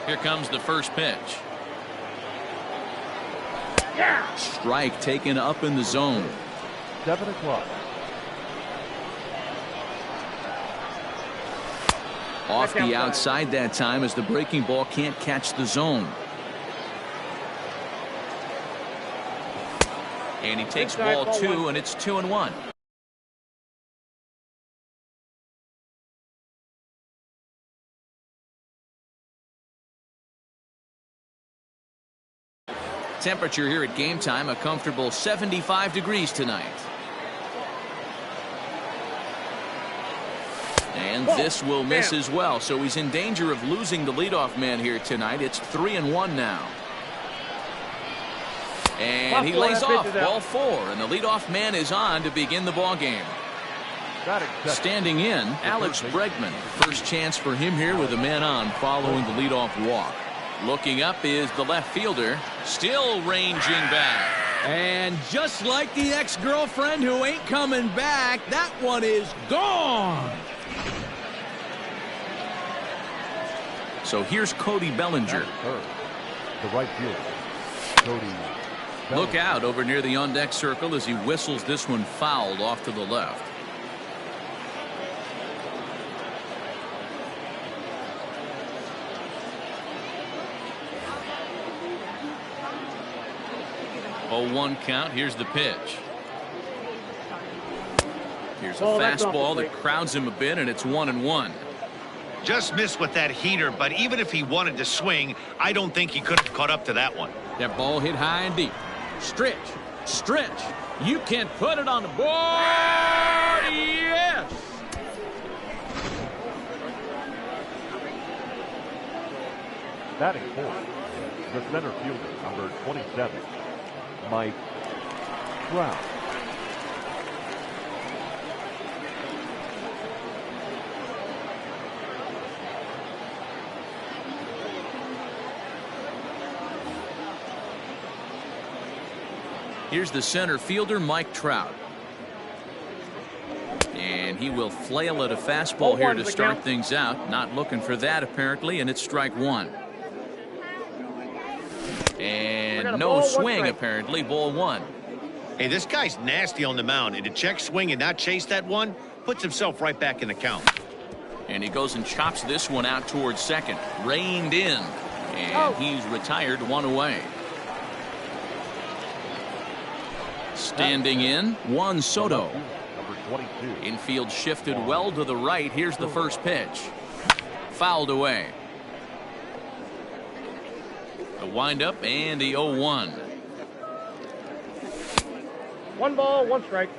Here comes the first pitch. Strike taken up in the zone. 7 o'clock. Off the outside that time as the breaking ball can't catch the zone. And he takes ball 2, and it's 2-1. Temperature here at game time, a comfortable 75 degrees tonight. And this will miss as well, so he's in danger of losing the leadoff man here tonight. It's 3-1 now. And he lays off ball 4, and the leadoff man is on to begin the ball game. Standing in, Alex Bregman. First chance for him here with a man on following the leadoff walk. Looking up is the left fielder, still ranging back. And just like the ex-girlfriend who ain't coming back, that one is gone. So here's Cody Bellinger. The right fielder, Cody Bellinger. Look out over near the on-deck circle as he whistles this one fouled off to the left. Oh, 1 count. Here's the pitch. Here's a fastball that crowds him a bit, and it's 1-1. Just missed with that heater, but even if he wanted to swing, I don't think he could have caught up to that one. That ball hit high and deep. Stretch, stretch. You can put it on the board. Yes. Batting fourth, the center fielder, number 27, Mike Trout. Here's the center fielder, Mike Trout. And he will flail at a fastball here to start things out. Not looking for that, apparently, and it's strike 1. And no swing, apparently, ball 1. Hey, this guy's nasty on the mound, and to check swing and not chase that one puts himself right back in the count. And he goes and chops this one out towards second. Reined in, and he's retired, 1 away. Standing in, Juan Soto. Infield shifted well to the right. Here's the first pitch. Fouled away. The windup and the 0-1. 1 ball, 1 strike.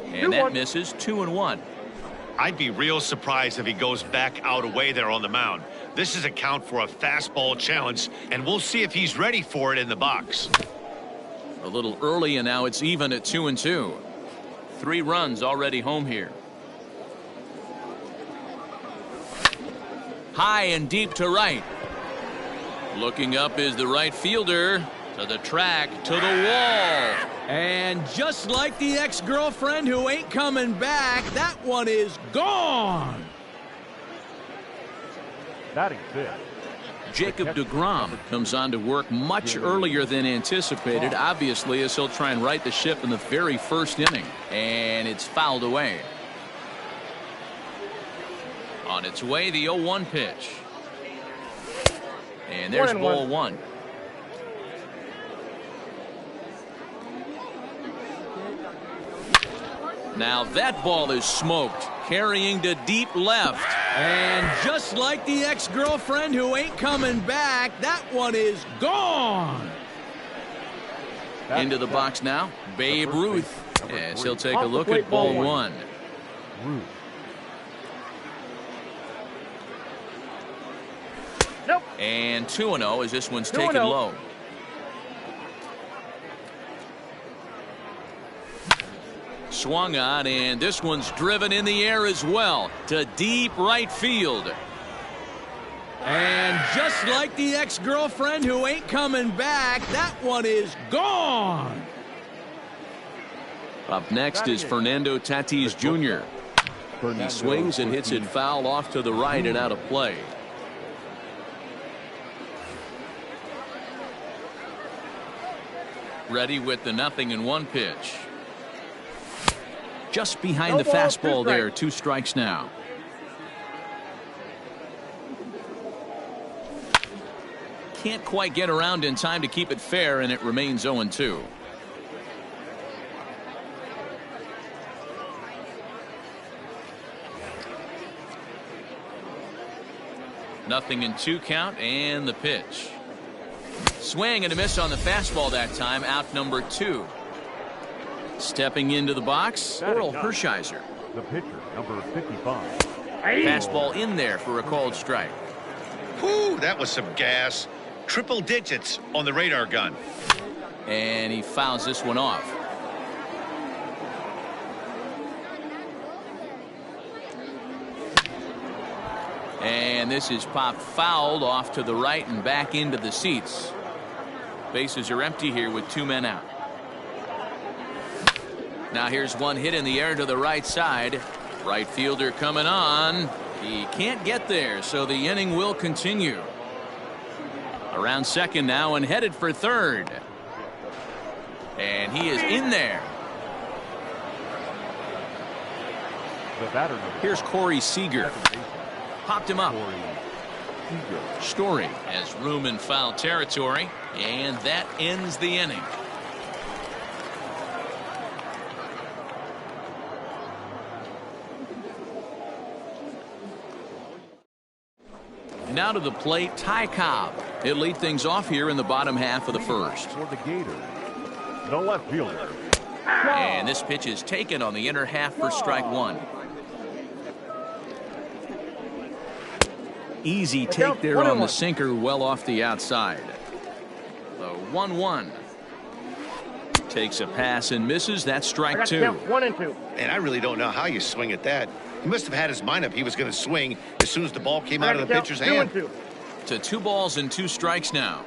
And that misses. 2-1. I'd be real surprised if he goes back out away there on the mound. This is a count for a fastball challenge, and we'll see if he's ready for it in the box. A little early, and now it's even at 2-2. 3 runs already home here. High and deep to right. Looking up is the right fielder. To the track, to the wall. And just like the ex-girlfriend who ain't coming back, that one is gone. Batting fifth, Jacob deGrom comes on to work much earlier than anticipated, obviously, as he'll try and right the ship in the very first inning. And it's fouled away. On its way, the 0-1 pitch. And there's ball 1. Now that ball is smoked, carrying to deep left. And just like the ex-girlfriend who ain't coming back, that one is gone. Into the box now, Babe Ruth. Yes, he'll take a look at ball 1. Ruth. Nope. And 2-0 as this one's taken low. Swung on, and this one's driven in the air as well to deep right field. And just like the ex-girlfriend who ain't coming back, that one is gone. Up next is Fernando Tatis Jr. He swings and hits it foul off to the right and out of play. Ready with the 0-1 pitch. Just behind the fastball there. 2 strikes now. Can't quite get around in time to keep it fair, and it remains 0-2. Nothing in 2 count, and the pitch. Swing and a miss on the fastball that time. Out number 2. Stepping into the box, Oral Hershiser. The pitcher, number 55. Fastball in there for a called strike. Whew, that was some gas. Triple digits on the radar gun. And he fouls this one off. And this is popped fouled off to the right and back into the seats. Bases are empty here with 2 men out. Now here's one hit in the air to the right side. Right fielder coming on. He can't get there, so the inning will continue. Around second now and headed for third. And he is in there. The batter, here's Corey Seager. Popped him up. Story has room in foul territory, and that ends the inning. Now to the plate, Ty Cobb. He'll lead things off here in the bottom half of the first. For the Gators, the left fielder. And this pitch is taken on the inner half for strike 1. Easy take there on the sinker, well off the outside. The 1-1. Takes a pass and misses. That's strike 2. 1 and 2. And I really don't know how you swing at that. He must have had his mind up. He was going to swing as soon as the ball came out of the pitcher's hand. 2 and 2. To 2 balls and 2 strikes now.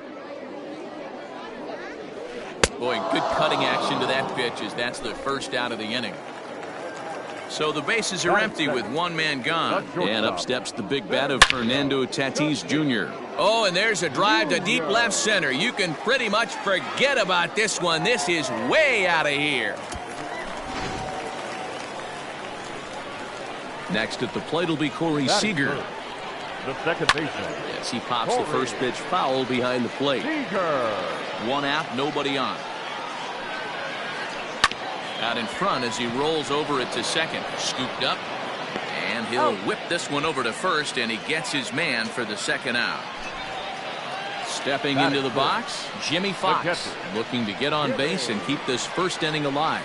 Boy, good cutting action to that pitch as that's the first out of the inning. So the bases are empty with 1 man gone. And up steps the big bat of Fernando Tatis Jr. Oh, and there's a drive to deep left center. You can pretty much forget about this one. This is way out of here. Next at the plate will be Corey Seager. The second baseman. Yes, he pops the first pitch foul behind the plate. Seager. 1 out, nobody on. Out in front as he rolls over it to second. Scooped up. And he'll whip this one over to first, and he gets his man for the second out. Stepping into the box, Jimmy Fox. Looking to get on base and keep this first inning alive.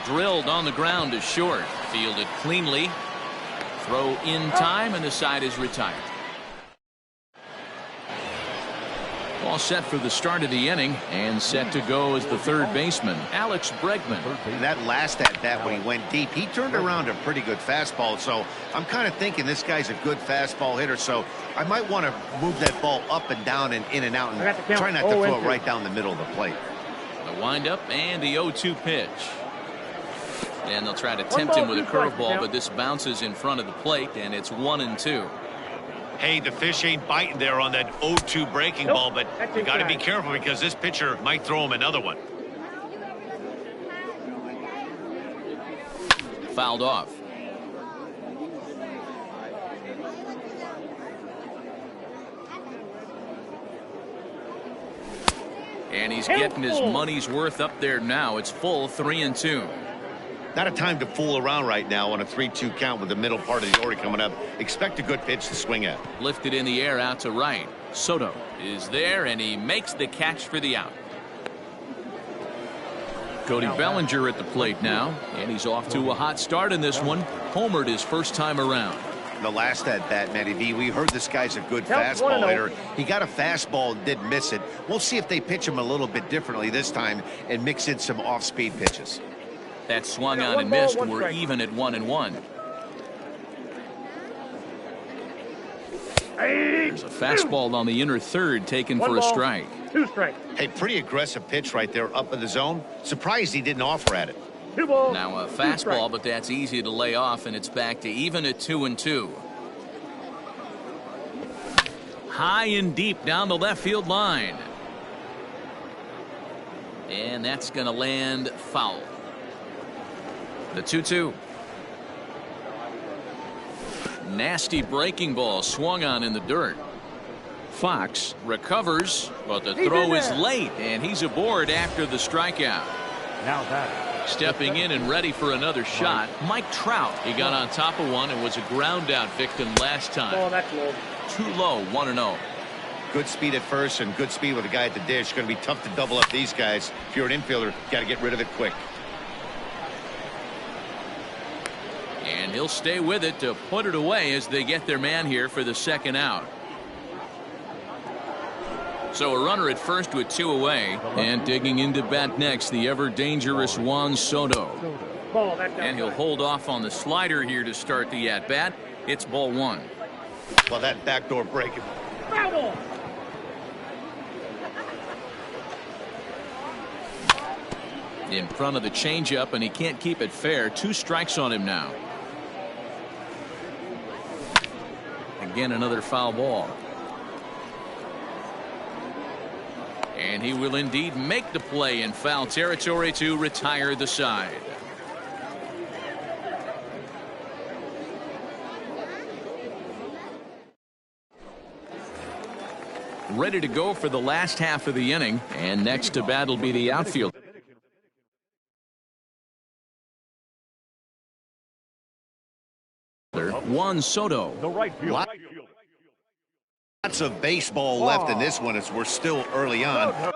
Drilled on the ground to short. Fielded cleanly. Throw in time, and the side is retired. All set for the start of the inning, and set to go as the third baseman, Alex Bregman. That last at bat when he went deep, he turned around a pretty good fastball. So I'm kind of thinking this guy's a good fastball hitter. So I might want to move that ball up and down and in and out and try not to throw it right down the middle of the plate. The windup and the 0-2 pitch. And they'll try to tempt him with a curveball, but this bounces in front of the plate, and it's 1-2. Hey, the fish ain't biting there on that 0-2 breaking ball, but you got to be careful because this pitcher might throw him another one. Fouled off. And he's getting his money's worth up there now. It's full 3-2. Not a time to fool around right now on a 3-2 count with the middle part of the order coming up. Expect a good pitch to swing at. Lifted in the air out to right. Soto is there, and he makes the catch for the out. Cody Bellinger at the plate now, and he's off to a hot start in this one. Homered his first time around. The last at bat, Matty V, we heard this guy's a good fastball hitter. He got a fastball and didn't miss it. We'll see if they pitch him a little bit differently this time and mix in some off-speed pitches. That swung on and missed. We're even at 1-1. There's a fastball on the inner third taken for a strike. 2 strikes. Hey, pretty aggressive pitch right there up in the zone. Surprised he didn't offer at it. 2 balls. Now a 2 fastball, strikes. but that's easy to lay off, and it's back to even at 2-2. High and deep down the left field line. And that's going to land foul. The 2-2. Nasty breaking ball swung on in the dirt. Fox recovers, but the throw is late, and he's aboard after the strikeout. Now that Stepping in and ready for another shot, Mike Trout. He got on top of one and was a ground out victim last time. Oh, that's low. Too low, 1-0. Good speed at first and good speed with the guy at the dish. Going to be tough to double up these guys. If you're an infielder, got to get rid of it quick. And he'll stay with it to put it away as they get their man here for the second out. So a runner at first with 2 away. And digging into bat next, the ever dangerous Juan Soto. Ball, that's And he'll hold off on the slider here to start the at bat. It's ball 1. Well, that backdoor break. Foul ball. In front of the changeup, and he can't keep it fair. 2 strikes on him now. Again, another foul ball. And he will indeed make the play in foul territory to retire the side. Ready to go for the last half of the inning, and next to bat will be the outfield. Juan Soto. the right field. Lots of baseball left in this one as we're still early on.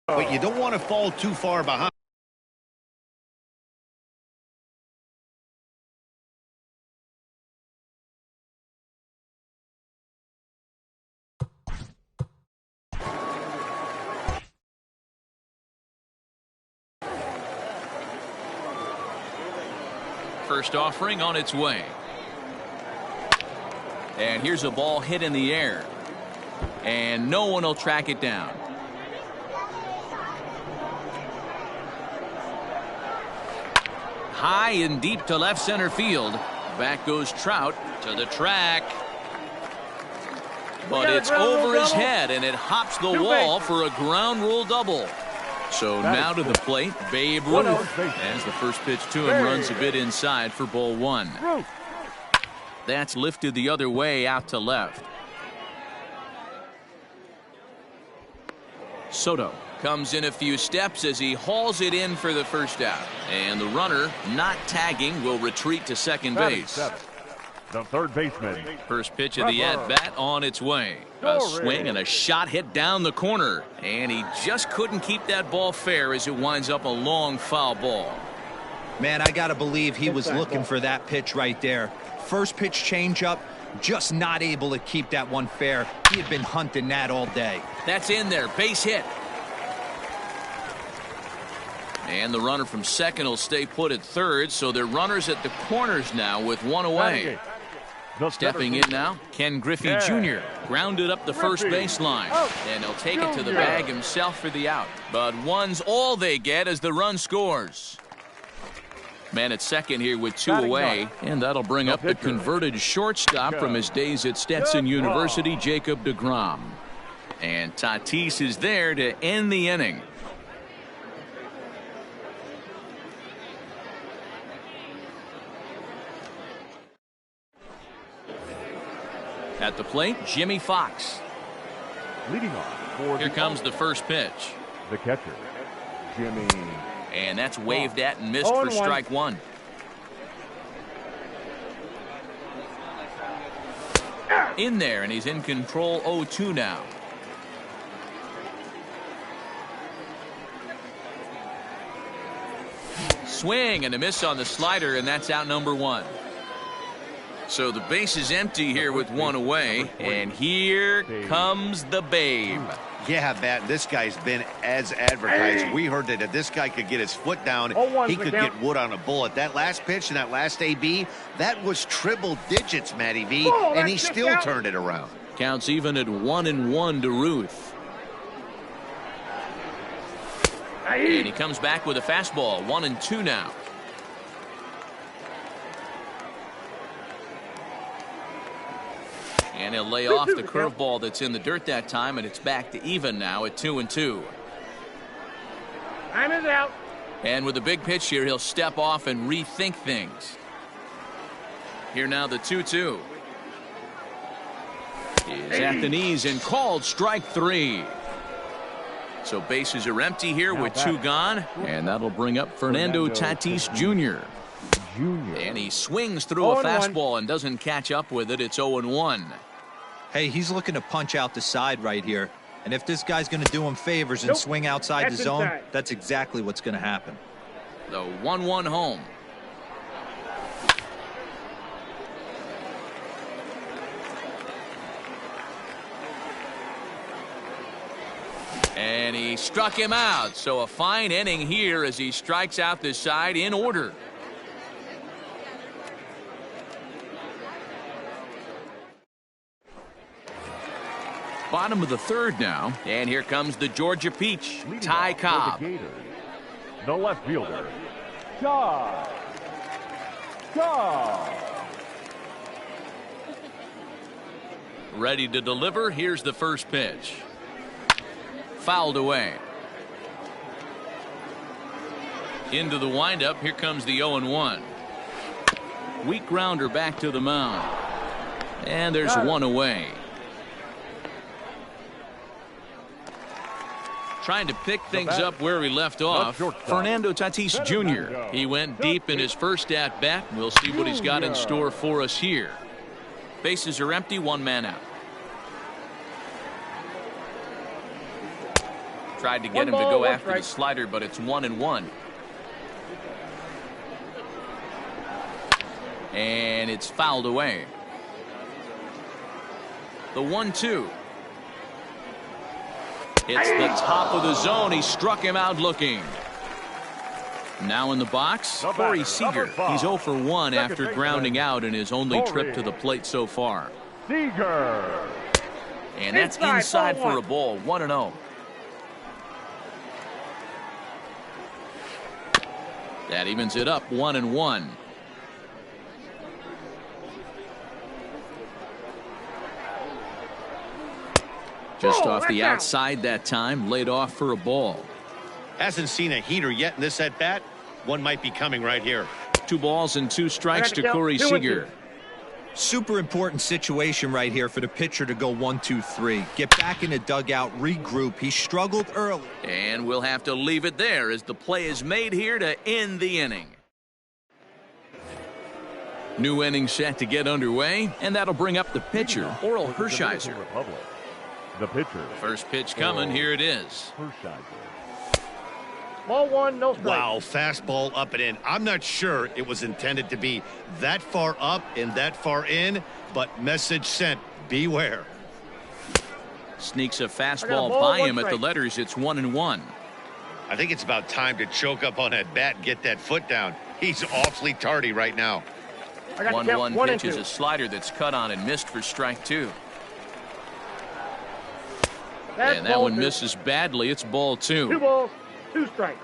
But you don't want to fall too far behind. First offering on its way. And here's a ball hit in the air. And no one will track it down. High and deep to left center field. Back goes Trout to the track. But it's over his head, and it hops the wall for a ground rule double. So now to the plate, Babe Ruth, as the first pitch to him runs a bit inside for ball 1. That's lifted the other way out to left. Soto comes in a few steps as he hauls it in for the first out. And the runner, not tagging, will retreat to second base. The third baseman. First pitch of the at-bat on its way. A swing and a shot hit down the corner. And he just couldn't keep that ball fair as it winds up a long foul ball. Man, I got to believe he was looking for that pitch right there. First pitch changeup, just not able to keep that one fair. He had been hunting that all day. That's in there. Base hit. And the runner from second will stay put at third, so they're runners at the corners now with 1 away. Stepping in now, Ken Griffey Jr. grounded up the first baseline, and he'll take it to the bag himself for the out. But 1's all they get as the run scores. Man at second here with 2 away, and that'll bring up the converted shortstop from his days at Stetson University, Jacob deGrom. And Tatis is there to end the inning. At the plate, Jimmy Fox. Leading off for Here comes the first pitch. the catcher, Jimmy. And that's waved at and missed for strike 1. In there, and he's in control 0-2 now. Swing and a miss on the slider, and that's out number 1. So the base is empty here with 1 away, and here comes the Babe. Yeah, Matt, this guy's been as advertised. We heard that if this guy could get his foot down, he could get wood on a bullet. That last pitch and that last AB, that was triple digits, Matty V, and he still turned it around. Counts even at 1-1 to Ruth. And he comes back with a fastball, 1-2 now. And he'll lay off the curveball that's in the dirt that time, and it's back to even now at 2-2. Time is out. And with a big pitch here, he'll step off and rethink things. Here now the 2-2. Is at the knees and called strike 3. So bases are empty here with 2 gone, and that'll bring up Fernando Tatis Jr. And he swings through a fastball and doesn't catch up with it. It's 0-1. Hey, he's looking to punch out the side right here. And if this guy's going to do him favors and swing outside the zone, that's exactly what's going to happen. The 1-1 home. And he struck him out. So a fine inning here as he strikes out the side in order. Bottom of the 3rd now, and here comes the Georgia Peach, Ty Cobb. The left fielder, Cobb. Ready to deliver. Here's the first pitch. Fouled away. Into the windup. Here comes the 0-1. Weak grounder back to the mound. And there's 1 away. Trying to pick things up where he left off. Fernando Tatis Jr. He went deep in his first at-bat. We'll see what he's got in store for us here. Bases are empty, 1 man out. Tried to get him to go after the slider, but it's 1-1. And it's fouled away. The 1-2. It's the top of the zone. He struck him out looking. Now in the box, Corey Seager. He's 0 for 1 after grounding out in his only trip to the plate so far. Seager. And that's inside for a ball, 1-0. That evens it up, 1-1. Just off the outside that time, laid off for a ball. Hasn't seen a heater yet in this at-bat. One might be coming right here. 2 balls and 2 strikes to Corey Seager. Super important situation right here for the pitcher to go 1-2-3. Get back in the dugout, regroup. He struggled early. And we'll have to leave it there as the play is made here to end the inning. New inning set to get underway, and that'll bring up the pitcher, Oral Hershiser. The pitcher. First pitch coming. Here it is. Ball 1, no strike. Wow, fastball up and in. I'm not sure it was intended to be that far up and that far in, but message sent. Beware. Sneaks a fastball by him at the letters. It's 1-1. I think it's about time to choke up on that bat and get that foot down. He's awfully tardy right now. 1-1 pitch is a slider that's cut on and missed for strike 2. And that one misses badly. It's ball 2. 2 balls, 2 strikes.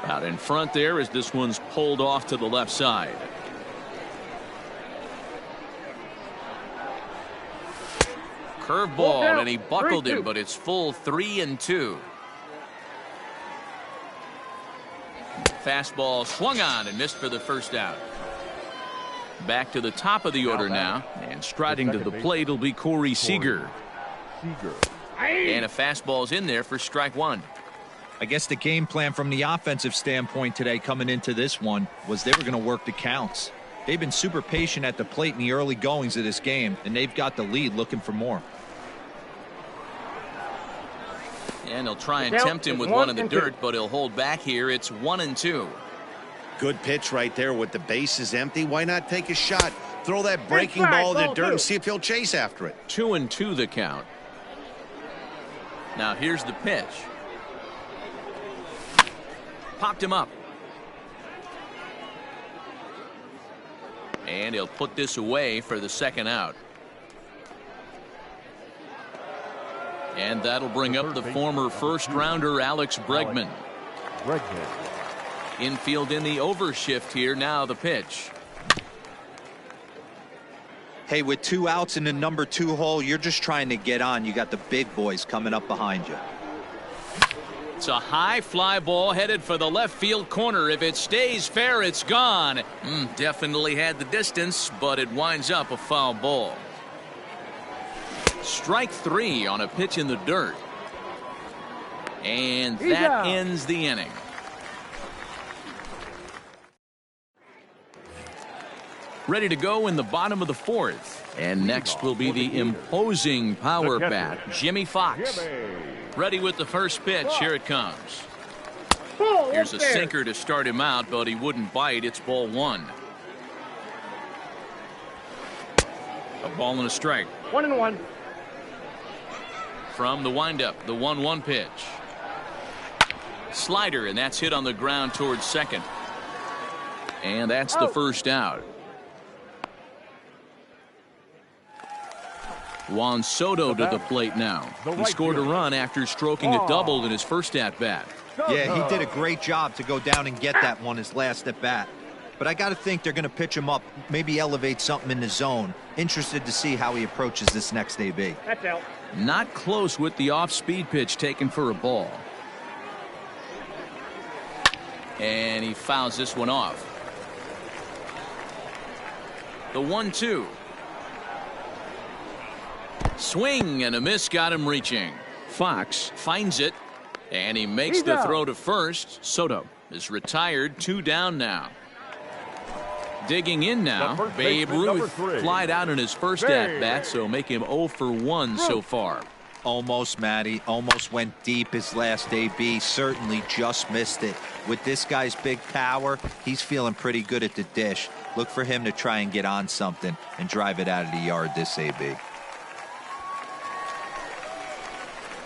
Out in front there as this one's pulled off to the left side. Curveball, and he buckled him, but it's full 3-2. Fastball swung on and missed for the first out. Back to the top of the order now, and striding to the plate will be Corey Seager. And a fastball's in there for strike 1. I guess the game plan from the offensive standpoint today coming into this one was they were going to work the counts. They've been super patient at the plate in the early goings of this game, and they've got the lead looking for more. And he'll try and tempt him with one in the dirt, but he'll hold back here. It's 1-2. Good pitch right there with the bases empty. Why not take a shot? Throw that breaking ball in the dirt and see if he'll chase after it. 2-2 the count. Now here's the pitch. Popped him up. And he'll put this away for the second out. And that'll bring up the former first-rounder Alex Bregman. Infield in the overshift here. Now the pitch. Hey, with 2 outs in the number 2 hole, you're just trying to get on. You got the big boys coming up behind you. It's a high fly ball headed for the left field corner. If it stays fair, it's gone. Definitely had the distance, but it winds up a foul ball. Strike 3 on a pitch in the dirt. And that ends the inning. Ready to go in the bottom of the 4th. And next will be the imposing power bat, Jimmy Fox. Ready with the first pitch. Here it comes. Here's a sinker to start him out, but he wouldn't bite. It's ball 1. A ball and a strike. 1-1. From the windup, the 1-1 pitch. Slider, and that's hit on the ground towards second. And that's the first out. Juan Soto to the plate now. He scored a run after stroking a double in his first at-bat. Yeah, he did a great job to go down and get that one his last at-bat. But I got to think they're going to pitch him up, maybe elevate something in the zone. Interested to see how he approaches this next AB. That's out. Not close with the off-speed pitch taken for a ball. And he fouls this one off. The 1-2. Swing and a miss got him reaching. Fox finds it, and he makes the throw to first. Soto is retired. 2 down now. Digging in now, Babe Ruth flied out in his first at-bat, so make him 0 for 1 so far. Almost, Matty. Almost went deep his last AB. Certainly just missed it. With this guy's big power, he's feeling pretty good at the dish. Look for him to try and get on something and drive it out of the yard this AB.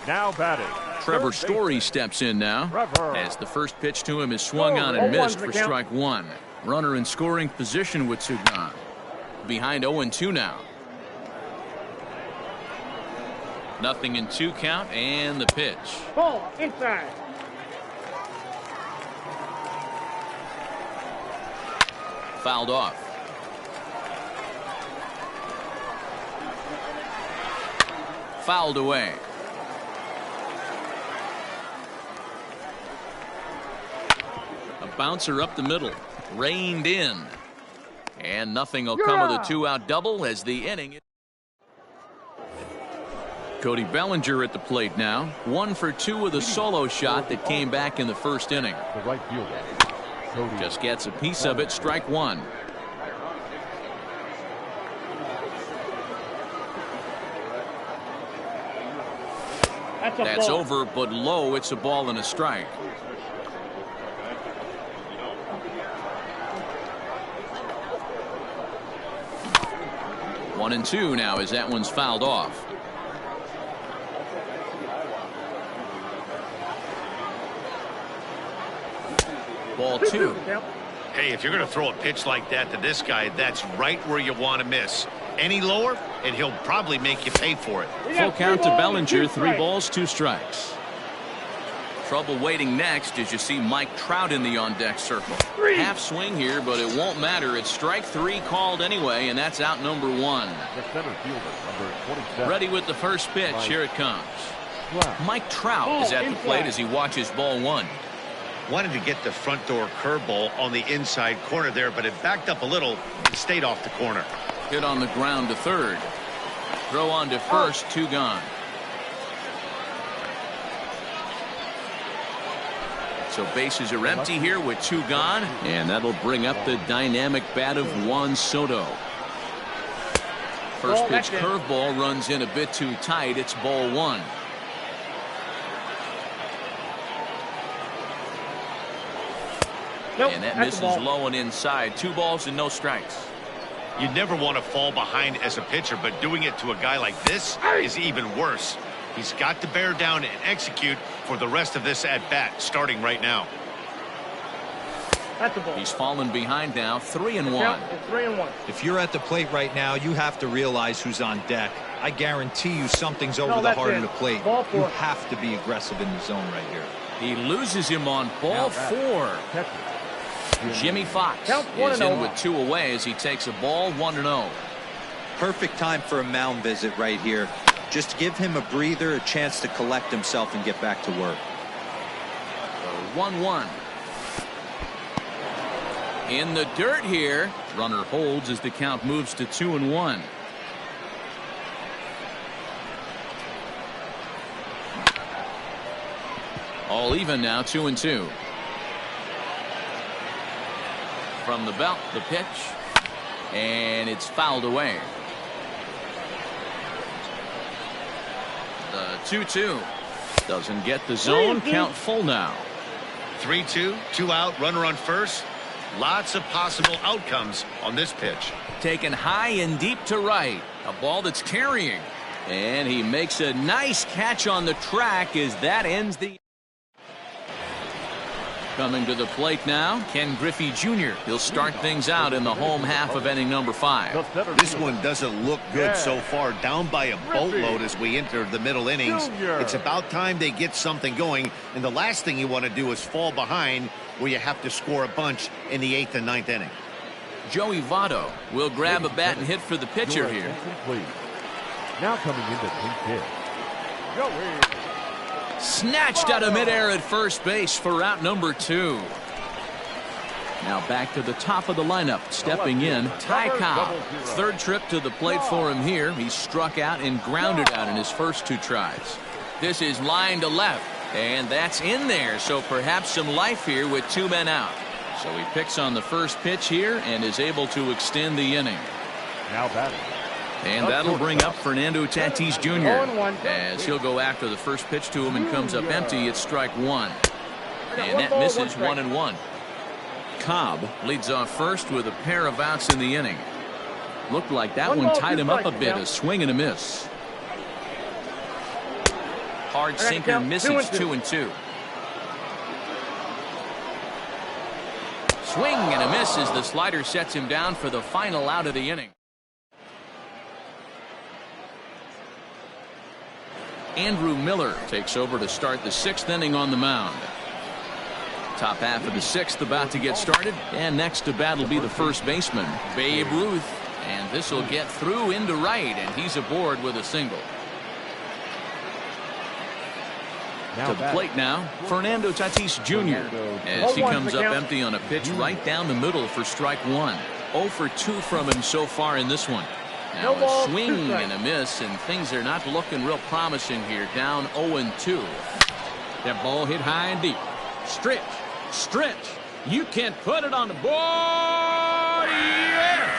Now batting. Trevor Story steps in now as the first pitch to him is swung on and missed for strike 1. Runner in scoring position with 2 gone. Behind 0-2 now. Nothing in 2 count, and the pitch. Ball inside. Fouled off. Fouled away. A bouncer up the middle. Reined in. And nothing will come of the 2-out double as the inning. Cody Bellinger at the plate now. 1 for 2 with a solo shot that came back in the first inning. The right fielder. Just gets a piece of it. Strike 1. That's over, but low. It's a ball and a strike. One and 2 now as that one's fouled off. Ball 2. Hey, if you're going to throw a pitch like that to this guy, that's right where you want to miss. Any lower, and he'll probably make you pay for it. Full count to Bellinger. 3 balls, 2 strikes. Trouble waiting next as you see Mike Trout in the on-deck circle. Half swing here, but it won't matter. It's strike 3 called anyway, and that's out number 1. The center fielder, number 27. Ready with the first pitch. Here it comes. Mike Trout is at the plate as he watches ball 1. Wanted to get the front door curveball on the inside corner there, but it backed up a little and stayed off the corner. Hit on the ground to third. Throw on to first. 2 gone. So bases are empty here with 2 gone, and that'll bring up the dynamic bat of Juan Soto. First pitch curveball runs in a bit too tight. It's ball 1. Nope, And that that's misses a ball. low and inside. 2 balls and no strikes. You never want to fall behind as a pitcher, but doing it to a guy like this is even worse. He's got to bear down and execute for the rest of this at-bat, starting right now. That's a ball. He's fallen behind now, 3-1. Count is 3-1. If you're at the plate right now, you have to realize who's on deck. I guarantee you something's over the that's heart it. of the plate. Ball You 4. have to be aggressive in the zone right here. He loses him on ball 4. Catcher. Jimmy Fox Count is 1-0. in with 2 away as he takes a ball 1-0. Perfect time for a mound visit right here. Just give him a breather, a chance to collect himself and get back to work. 1-1. In the dirt here. Runner holds as the count moves to 2-1. All even now, 2-2. From the belt, the pitch, and it's fouled away. The 2-2 doesn't get the zone. Count full now. 3-2, 2 out, runner on first. Lots of possible outcomes on this pitch. Taken high and deep to right. A ball that's carrying. And he makes a nice catch on the track as that ends the... Coming to the plate now, Ken Griffey Jr. He'll start things out in the home half of inning number 5. This one doesn't look good so far, down by a boatload as we enter the middle innings. It's about time they get something going, and the last thing you want to do is fall behind where you have to score a bunch in the 8th and 9th inning. Joey Votto will grab a bat and hit for the pitcher here. Now coming into the pitch. Joey. Snatched out of midair at first base for out number 2. Now back to the top of the lineup. Stepping in, Ty Cobb. 3rd trip to the plate for him here. He struck out and grounded out in his first 2 tries. This is line to left, and that's in there. So perhaps some life here with 2 men out. So he picks on the first pitch here and is able to extend the inning. Now batting. And that'll bring up Fernando Tatis Jr. as he'll go after the first pitch to him and comes up empty at strike 1. And that misses 1-1. Cobb leads off first with a pair of outs in the inning. Looked like that one tied him up a bit. A swing and a miss. Hard sinker misses. 2-2. Swing and a miss as the slider sets him down for the final out of the inning. Andrew Miller takes over to start the 6th inning on the mound. Top half of the 6th about to get started, and next to bat will be the first baseman, Babe Ruth, and this will get through into right, and he's aboard with a single. To the plate now, Fernando Tatis Jr. as he comes up empty on a pitch right down the middle for strike 1. 0 for 2 from him so far in this one. Now a swing and a miss, and things are not looking real promising here. Down 0-2. That ball hit high and deep. Stretch. Stretch. You can't put it on the board. Yeah!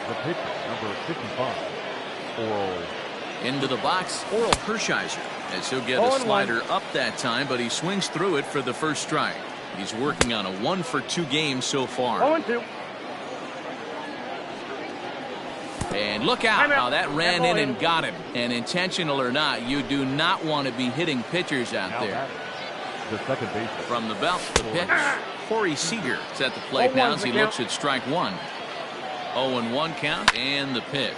The pitcher, number 55, Oral. Into the box, Oral Hershiser, as he'll get a slider up that time, but he swings through it for the first strike. He's working on a 1 for 2 game so far. 0-2. And look out how that ran in and got him. And intentional or not, you do not want to be hitting pitchers out there. The second baseman. From the belt, the pitch. Corey Seager is at the plate now as he looks at strike 1. 0-1 count and the pitch.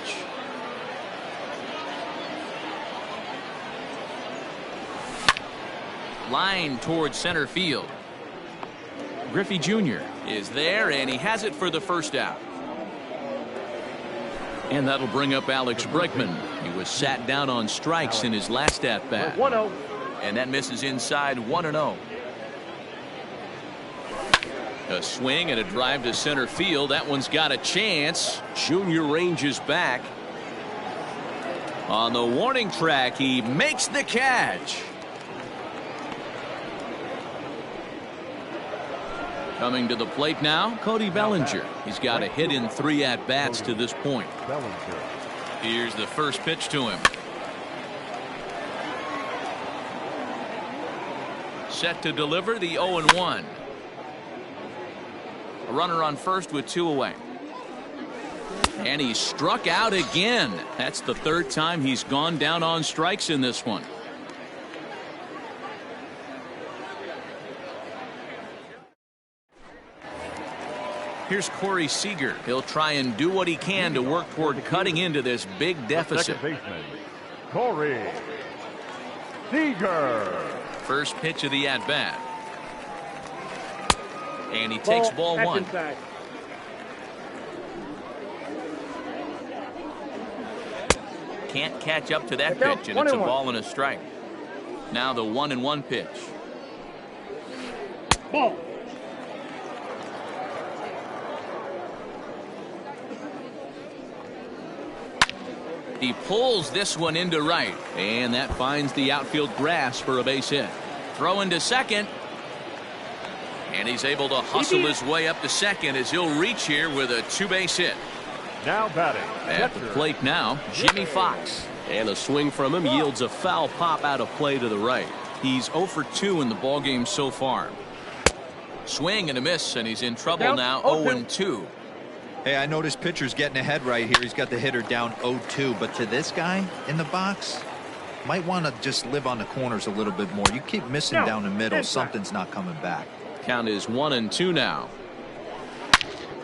Line towards center field. Griffey Jr. is there, and he has it for the first out. And that'll bring up Alex Bregman. He was sat down on strikes in his last at-bat. 1-0. And that misses inside 1-0. A swing and a drive to center field. That one's got a chance. Junior ranges back. On the warning track, he makes the catch. Coming to the plate now, Cody Bellinger. He's got a hit in 3 at-bats to this point. Here's the first pitch to him. Set to deliver the 0-1. A runner on first with 2 away. And he struck out again. That's the 3rd time he's gone down on strikes in this one. Here's Corey Seager. He'll try and do what he can to work toward cutting into this big deficit. Second baseman, Corey Seager. First pitch of the at-bat. And he takes ball 1. Inside. Can't catch up to that pitch, and it's a ball and a strike. Now the 1-1 pitch. Ball. He pulls this one into right, and that finds the outfield grass for a base hit. Throw into second, and he's able to hustle his way up to second as he'll reach here with a 2-base hit. Now batting at the plate now, Jimmy Fox. And a swing from him yields a foul pop out of play to the right. He's 0 for 2 in the ballgame so far. Swing and a miss, and he's in trouble now. 0-2. Hey, I noticed pitcher's getting ahead right here. He's got the hitter down 0-2, but to this guy in the box, might want to just live on the corners a little bit more. You keep missing down the middle, something's not coming back. Count is 1-2 now.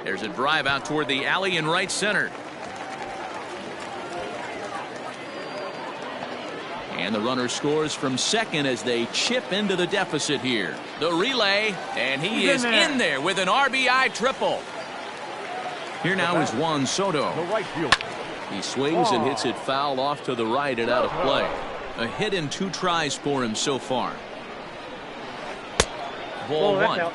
There's a drive out toward the alley in right center. And the runner scores from second as they chip into the deficit here. The relay, and he is in there with an RBI triple. Here now is Juan Soto. The right fielder. He swings and hits it foul off to the right and out of play. A hit in 2 tries for him so far. Ball 1.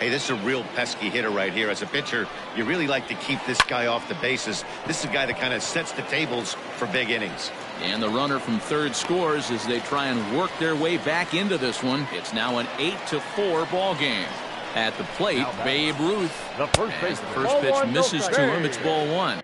Hey, this is a real pesky hitter right here. As a pitcher, you really like to keep this guy off the bases. This is a guy that kind of sets the tables for big innings. And the runner from third scores as they try and work their way back into this one. It's now an 8-4 ball game. At the plate, Babe Ruth. The first As the first pitch misses to him, it's ball 1.